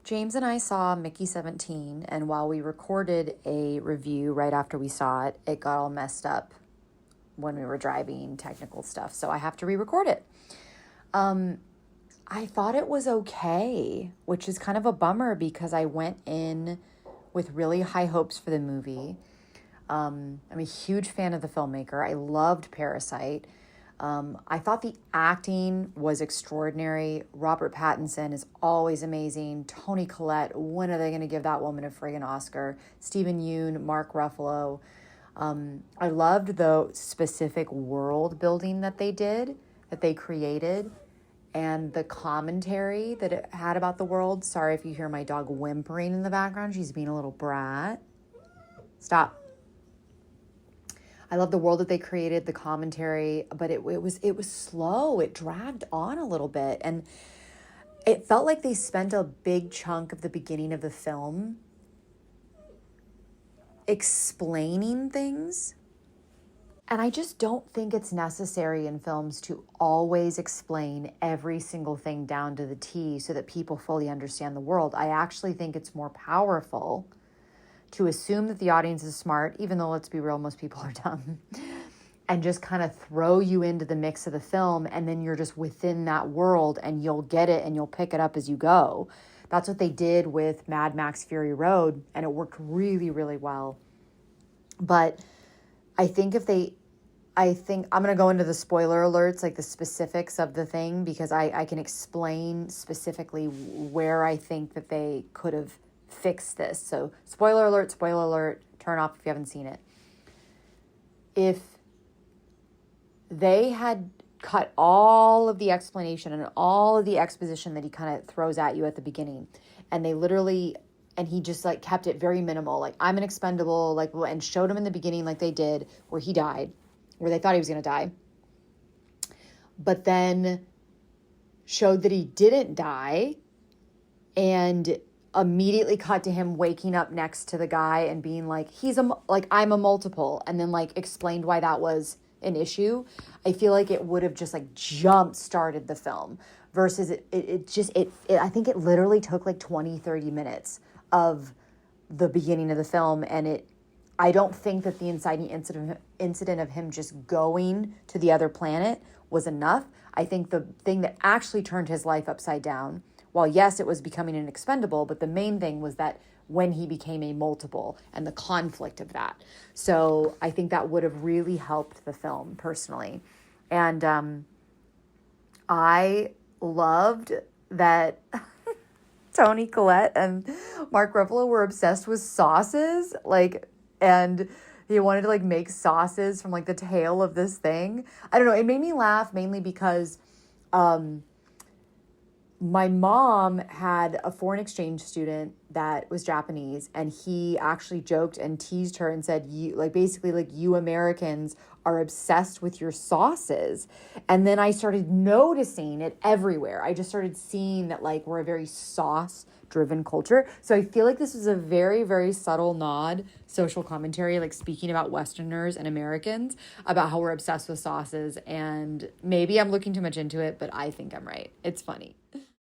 James and I saw Mickey 17, and while we recorded a review right after we saw it, it got all messed up when we were driving, technical stuff, so I have to re-record it. I thought it was okay, which is kind of a bummer because I went in with really high hopes for the movie. I'm a huge fan of the filmmaker. I loved Parasite. I thought the acting was extraordinary. Robert Pattinson is always amazing. Toni Collette, when are they going to give that woman a friggin' Oscar? Stephen Yeun, Mark Ruffalo. I loved the specific world building that they created, and the commentary that it had about the world. Sorry if you hear my dog whimpering in the background. She's being a little brat. Stop. I love the world that they created, the commentary, but it was slow. It dragged on a little bit, and it felt like they spent a big chunk of the beginning of the film explaining things. And I just don't think it's necessary in films to always explain every single thing down to the T so that people fully understand the world. I actually think it's more powerful to assume that the audience is smart, even though, let's be real, most people are dumb, and just kind of throw you into the mix of the film, and then you're just within that world, and you'll get it, and you'll pick it up as you go. That's what they did with Mad Max Fury Road, and it worked really, really well. But I think I'm going to go into the spoiler alerts, like the specifics of the thing, because I can explain specifically where I think that they could have fixed this. So spoiler alert, turn off if you haven't seen it. If they had cut all of the explanation and all of the exposition that he kind of throws at you at the beginning, and he just like kept it very minimal, like I'm an expendable, like, and showed him in the beginning like they did, where he died, where they thought he was going to die, but then showed that he didn't die, and immediately cut to him waking up next to the guy and being like, I'm a multiple, and then like explained why that was an issue. I feel like it would have just like jump started the film versus I think it literally took like 20-30 minutes of the beginning of the film, and I don't think that the inciting incident of him just going to the other planet was enough. I think the thing that actually turned his life upside down, while yes, it was becoming an expendable, but the main thing was that when he became a multiple and the conflict of that. So I think that would have really helped the film personally. And I loved that Toni Collette and Mark Ruffalo were obsessed with sauces, and he wanted to make sauces from the tail of this thing. I don't know. It made me laugh mainly because my mom had a foreign exchange student that was Japanese, and he actually joked and teased her and said, you Americans are obsessed with your sauces. And then I started noticing it everywhere. I just started seeing that we're a very sauce driven culture. So I feel like this was a very, very subtle nod, social commentary, speaking about Westerners and Americans, about how we're obsessed with sauces. And maybe I'm looking too much into it, but I think I'm right. It's funny.